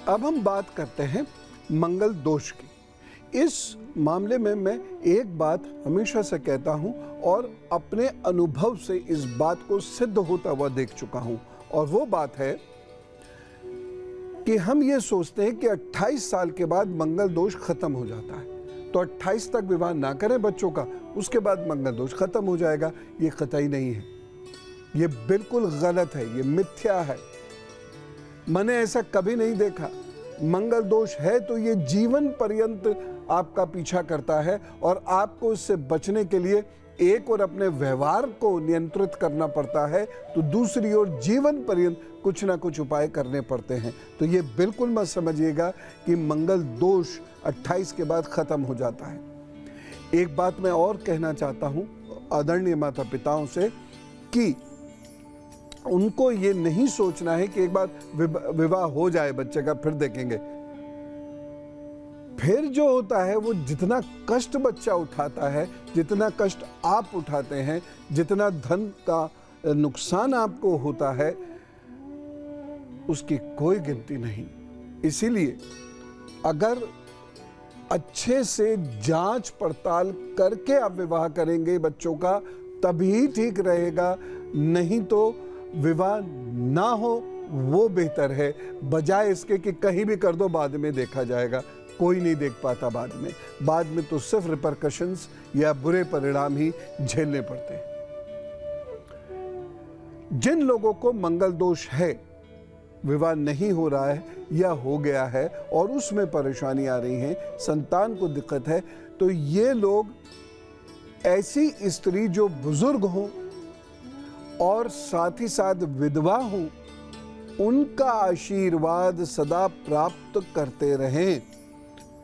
अब हम बात करते हैं मंगल दोष की। इस मामले में मैं एक बात हमेशा से कहता हूं और अपने अनुभव से इस बात को सिद्ध होता हुआ देख चुका हूं, और वो बात है कि हम ये सोचते हैं कि 28 साल के बाद मंगल दोष खत्म हो जाता है, तो 28 तक विवाह ना करें बच्चों का, उसके बाद मंगल दोष खत्म हो जाएगा। ये कतई नहीं है, ये बिल्कुल गलत है, ये मिथ्या है। मैंने ऐसा कभी नहीं देखा। मंगल दोष है तो ये जीवन पर्यंत आपका पीछा करता है, और आपको इससे बचने के लिए एक और अपने व्यवहार को नियंत्रित करना पड़ता है, तो दूसरी ओर जीवन पर्यंत कुछ ना कुछ उपाय करने पड़ते हैं। तो ये बिल्कुल मत समझिएगा कि मंगल दोष 28 के बाद खत्म हो जाता है। एक बात मैं और कहना चाहता हूं आदरणीय माता पिताओं से कि उनको ये नहीं सोचना है कि एक बार विवाह हो जाए बच्चे का फिर देखेंगे। फिर जो होता है वो जितना कष्ट बच्चा उठाता है, जितना कष्ट आप उठाते हैं, जितना धन का नुकसान आपको होता है, उसकी कोई गिनती नहीं। इसीलिए अगर अच्छे से जांच पड़ताल करके आप विवाह करेंगे बच्चों का, तभी ठीक रहेगा, नहीं तो विवाह ना हो वो बेहतर है, बजाय इसके कि कहीं भी कर दो बाद में देखा जाएगा। कोई नहीं देख पाता बाद में तो सिर्फ रिपरकशंस या बुरे परिणाम ही झेलने पड़ते हैं। जिन लोगों को मंगल दोष है, विवाह नहीं हो रहा है या हो गया है और उसमें परेशानी आ रही है, संतान को दिक्कत है, तो ये लोग ऐसी स्त्री जो बुजुर्ग हो और साथ ही साथ विधवा हो, उनका आशीर्वाद सदा प्राप्त करते रहें,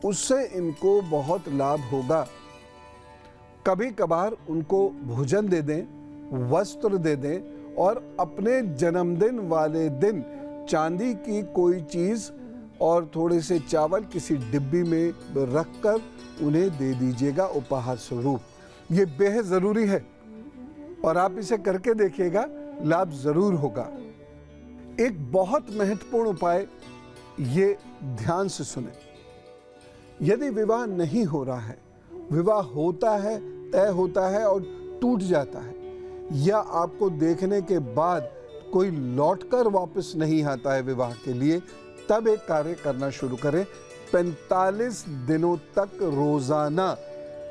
उससे इनको बहुत लाभ होगा। कभी कभार उनको भोजन दे दें, वस्त्र दे दें, और अपने जन्मदिन वाले दिन चांदी की कोई चीज और थोड़े से चावल किसी डिब्बी में रखकर उन्हें दे दीजिएगा उपहार स्वरूप। ये बेहद जरूरी है और आप इसे करके देखिएगा, लाभ जरूर होगा। एक बहुत महत्वपूर्ण उपाय, ये ध्यान से सुने। यदि विवाह नहीं हो रहा है, विवाह होता है, तय होता है और टूट जाता है, या आपको देखने के बाद कोई लौटकर वापस नहीं आता है विवाह के लिए, तब एक कार्य करना शुरू करें। 45 दिनों तक रोजाना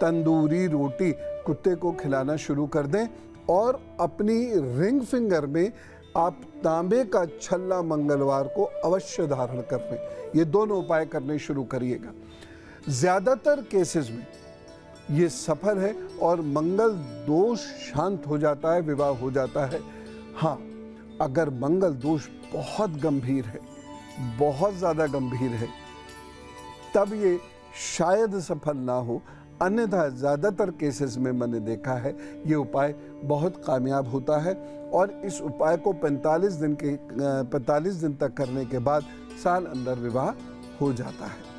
तंदूरी रोटी कुत्ते को खिलाना शुरू कर दें, और अपनी रिंग फिंगर में आप तांबे का छल्ला मंगलवार को अवश्य धारण कर लें। ये दोनों उपाय करने शुरू करिएगा। ज्यादातर केसेस में ये सफल है और मंगल दोष शांत हो जाता है, विवाह हो जाता है। हाँ, अगर मंगल दोष बहुत गंभीर है, बहुत ज्यादा गंभीर है, तब ये शायद सफल ना हो, अन्यथा ज्यादातर केसेस में मैंने देखा है ये उपाय बहुत कामयाब होता है, और इस उपाय को 45 दिन तक करने के बाद साल अंदर विवाह हो जाता है।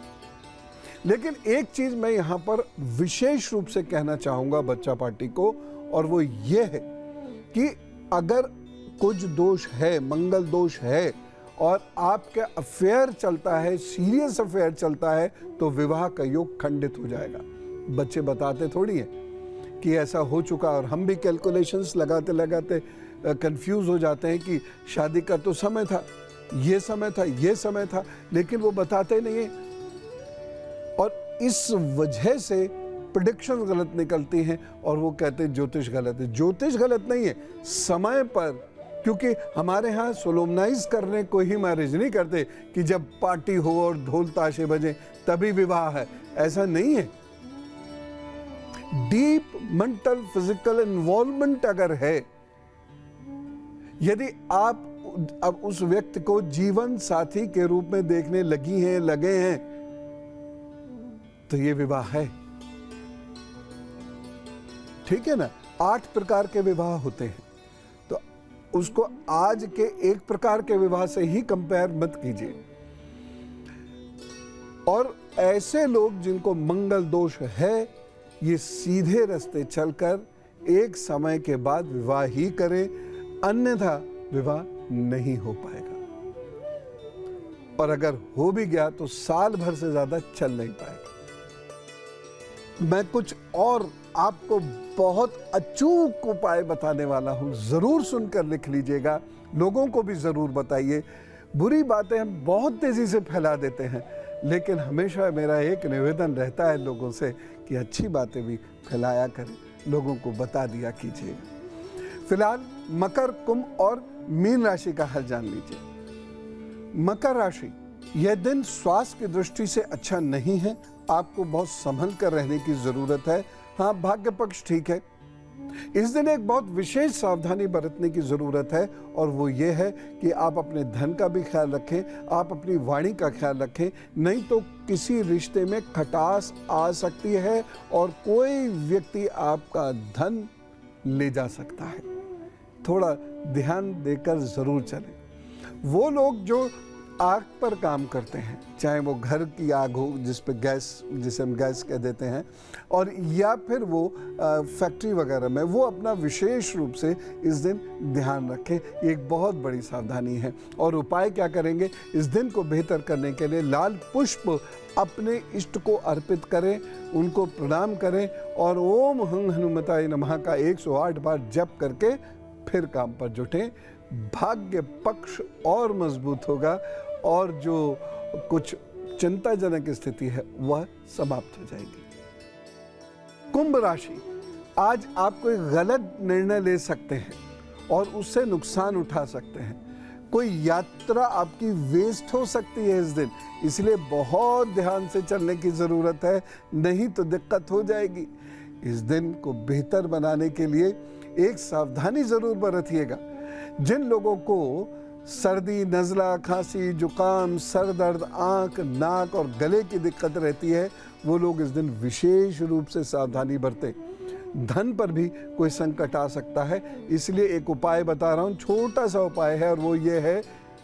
लेकिन एक चीज मैं यहाँ पर विशेष रूप से कहना चाहूंगा बच्चा पार्टी को, और वो ये है कि अगर कुछ दोष है, मंगल दोष है, और आपका अफेयर चलता है, सीरियस अफेयर चलता है, तो विवाह का योग खंडित हो जाएगा। बच्चे बताते थोड़ी हैं कि ऐसा हो चुका, और हम भी कैलकुलेशंस लगाते लगाते कंफ्यूज हो जाते हैं कि शादी का तो समय था, ये समय था, ये समय था, लेकिन वो बताते नहीं है, और इस वजह से प्रेडिक्शन गलत निकलती हैं, और वो कहते हैं ज्योतिष गलत है। ज्योतिष गलत नहीं है, समय पर, क्योंकि हमारे यहाँ सोलोमनाइज करने को ही मैरिज नहीं करते कि जब पार्टी हो और ढोल ताशे बजे तभी विवाह है, ऐसा नहीं है। डीप मेंटल फिजिकल इन्वॉल्वमेंट अगर है, यदि आप अब उस व्यक्ति को जीवन साथी के रूप में देखने लगी हैं, लगे हैं, तो ये विवाह है। ठीक है ना। 8 प्रकार के विवाह होते हैं, तो उसको आज के एक प्रकार के विवाह से ही कंपेयर मत कीजिए। और ऐसे लोग जिनको मंगल दोष है, ये सीधे रास्ते चलकर एक समय के बाद विवाह ही करें, अन्यथा विवाह नहीं हो पाएगा। और अगर हो भी गया तो साल भर से ज़्यादा चल नहीं पाएगा। मैं कुछ और आपको बहुत अचूक उपाय बताने वाला हूँ, ज़रूर सुनकर लिख लीजिएगा, लोगों को भी ज़रूर बताइए। बुरी बातें हम बहुत तेज़ी से फैला देते हैं, लेकिन हमेशा मेरा एक निवेदन रहता है लोगों से कि अच्छी बातें भी फैलाया करें, लोगों को बता दिया कीजिएगा। फिलहाल मकर, कुंभ और मीन राशि का हाल जान लीजिए। मकर राशि, यह दिन स्वास्थ्य की दृष्टि से अच्छा नहीं है, आपको बहुत संभल कर रहने की जरूरत है। हाँ, भाग्य पक्ष ठीक है। इस दिन एक बहुत विशेष सावधानी बरतने की जरूरत है, और वो ये है कि आप अपने धन का भी ख्याल रखें, आप अपनी वाणी का ख्याल रखें, नहीं तो किसी रिश्ते में खटास आ सकती है और कोई व्यक्ति आपका धन ले जा सकता है। थोड़ा ध्यान देकर जरूर चलें। वो लोग जो आग पर काम करते हैं, चाहे वो घर की आग हो जिस पे गैस, जिसे हम गैस कह देते हैं, और या फिर वो फैक्ट्री वगैरह में, वो अपना विशेष रूप से इस दिन ध्यान रखें। ये एक बहुत बड़ी सावधानी है। और उपाय क्या करेंगे इस दिन को बेहतर करने के लिए? लाल पुष्प अपने इष्ट को अर्पित करें, उनको प्रणाम करें, और ओम हं हनुमताय नमः का 108 बार जप करके फिर काम पर जुटें। भाग्य पक्ष और मजबूत होगा, और जो कुछ चिंताजनक स्थिति है वह समाप्त हो जाएगी। कुंभ राशि, आज आप कोई गलत निर्णय ले सकते हैं और उससे नुकसान उठा सकते हैं। कोई यात्रा आपकी वेस्ट हो सकती है इस दिन, इसलिए बहुत ध्यान से चलने की जरूरत है, नहीं तो दिक्कत हो जाएगी। इस दिन को बेहतर बनाने के लिए एक सावधानी जरूर बरतिएगा। जिन लोगों को सर्दी, नज़ला, खांसी, जुकाम, सर दर्द, आंख, नाक और गले की दिक्कत रहती है, वो लोग इस दिन विशेष रूप से सावधानी बरतें। धन पर भी कोई संकट आ सकता है, इसलिए एक उपाय बता रहा हूँ, छोटा सा उपाय है, और वो ये है,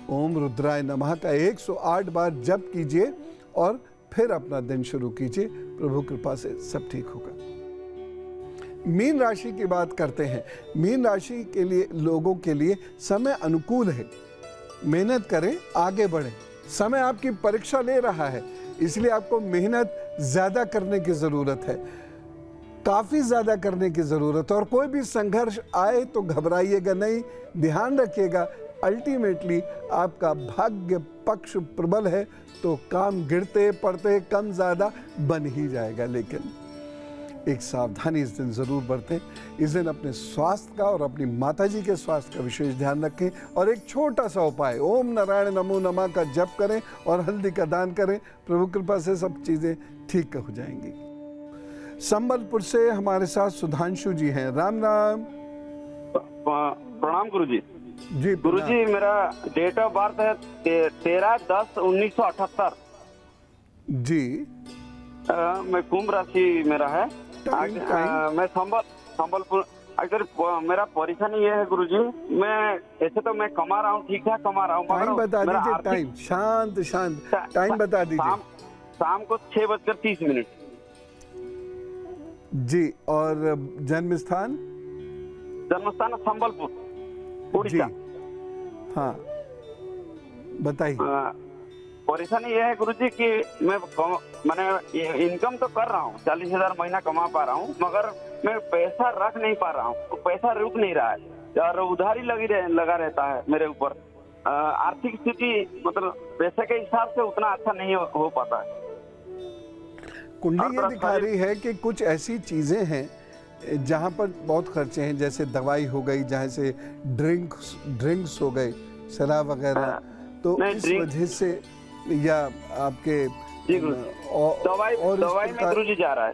ओम रुद्राय नमः का 108 बार जप कीजिए और फिर अपना दिन शुरू कीजिए। प्रभु कृपा से सब ठीक होगा। मीन राशि की बात करते हैं। मीन राशि के लिए, लोगों के लिए समय अनुकूल है। मेहनत करें, आगे बढ़ें। समय आपकी परीक्षा ले रहा है, इसलिए आपको मेहनत ज्यादा करने की जरूरत है, काफी ज्यादा करने की जरूरत है। और कोई भी संघर्ष आए तो घबराइएगा नहीं, ध्यान रखिएगा, अल्टीमेटली आपका भाग्य पक्ष प्रबल है, तो काम गिरते पड़ते कम ज्यादा बन ही जाएगा। लेकिन एक सावधानी इस दिन जरूर बरतें। इस दिन अपने स्वास्थ्य का और अपनी माताजी के स्वास्थ्य का विशेष ध्यान रखें, और एक छोटा सा उपाय, ओम नारायण नमो नमः का जप करें और हल्दी का दान करें। प्रभु कृपा से सब चीजें ठीक हो जाएंगी। संबलपुर से हमारे साथ सुधांशु जी हैं। राम राम। प्रणाम गुरुजी। जी गुरुजी, मेरा डेट ऑफ बर्थ है 13/10/1978। जी। मैं कुंभ राशि मेरा है। मैं संबलपुर। अगर मेरा परेशानी ये है गुरुजी, मैं ऐसे तो मैं कमा रहा हूँ, ठीक ठाक कमा रहा हूँ। टाइम बता दीजिए, टाइम शांत शांत टाइम बता दीजिए। शाम को 6:30। जी। और जन्म स्थान? संबलपुर, उड़ीसा। हाँ, बताइए। परेशानी यह है गुरुजी कि मैंने इनकम तो कर रहा हूँ, 40,000 महीना कमा पा रहा हूँ, मगर मैं पैसा रख नहीं पा रहा हूँ, पैसा रुक नहीं रहा है और उधारी लगा रहता है मेरे ऊपर। आर्थिक स्थिति मतलब पैसे के हिसाब से उतना अच्छा नहीं हो पाता है। कुंडली ये दिखा रही है कि कुछ ऐसी चीजें हैं जहाँ पर बहुत खर्चे हैं, जैसे दवाई हो गई, जहाँ से ड्रिंक्स हो गए, शराब वगैरह, तो इस वजह से, या आपके दवाई में गुरुजी जा रहा है।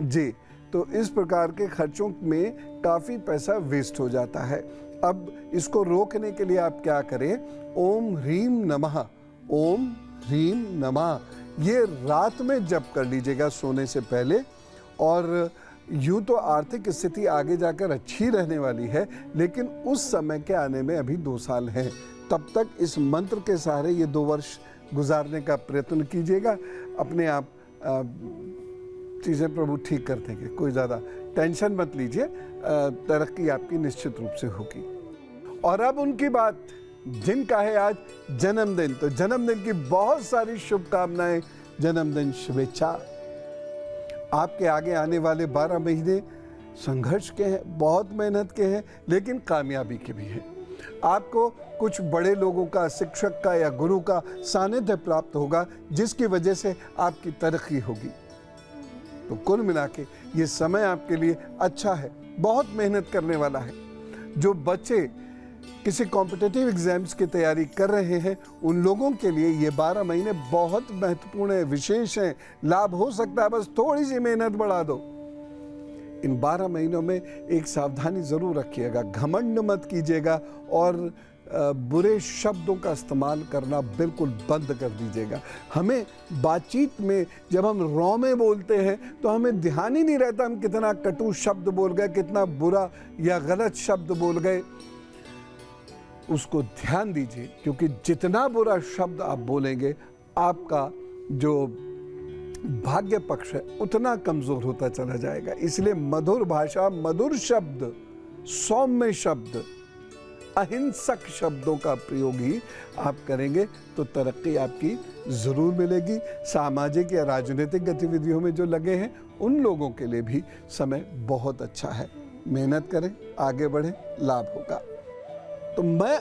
जी, तो इस प्रकार के खर्चों में काफी पैसा वेस्ट हो जाता है। अब इसको रोकने के लिए आप क्या करें, ओम ह्रीम नमः, ओम ह्रीम नमः, ये रात में जप कर लीजिएगा सोने से पहले। और यूं तो आर्थिक स्थिति आगे जाकर अच्छी रहने वाली है, लेकिन उस समय के आने में अभी 2 साल हैं, तब तक इस मंत्र के सहारे ये 2 वर्ष गुजारने का प्रयत्न कीजिएगा। अपने आप चीज़ें प्रभु ठीक कर देंगे, कोई ज़्यादा टेंशन मत लीजिए, तरक्की आपकी निश्चित रूप से होगी। और अब उनकी बात जिनका है आज जन्मदिन, तो जन्मदिन की बहुत सारी शुभकामनाएं, जन्मदिन शुभेच्छा। आपके आगे आने वाले 12 महीने संघर्ष के हैं, बहुत मेहनत के हैं, लेकिन कामयाबी के भी हैं। आपको कुछ बड़े लोगों का, शिक्षक का या गुरु का सानिध्य प्राप्त होगा, जिसकी वजह से आपकी तरक्की होगी। तो कुल मिला के ये समय आपके लिए अच्छा है, बहुत मेहनत करने वाला है। जो बच्चे किसी कॉम्पिटिटिव एग्जाम्स की तैयारी कर रहे हैं, उन लोगों के लिए ये 12 महीने बहुत महत्वपूर्ण है, विशेष हैं। लाभ हो सकता है, बस थोड़ी सी मेहनत बढ़ा दो। इन 12 महीनों में एक सावधानी जरूर रखिएगा, घमंड मत कीजिएगा और बुरे शब्दों का इस्तेमाल करना बिल्कुल बंद कर दीजिएगा। हमें बातचीत में जब हम रौ में बोलते हैं तो हमें ध्यान ही नहीं रहता हम कितना कटु शब्द बोल गए, कितना बुरा या गलत शब्द बोल गए। उसको ध्यान दीजिए, क्योंकि जितना बुरा शब्द आप बोलेंगे, आपका जो भाग्य पक्ष है उतना कमजोर होता चला जाएगा। इसलिए मधुर भाषा, मधुर शब्द, सौम्य शब्द, अहिंसक शब्दों का प्रयोग ही आप करेंगे तो तरक्की आपकी जरूर मिलेगी। सामाजिक या राजनीतिक गतिविधियों में जो लगे हैं, उन लोगों के लिए भी समय बहुत अच्छा है। मेहनत करें, आगे बढ़ें, लाभ होगा। तो मैं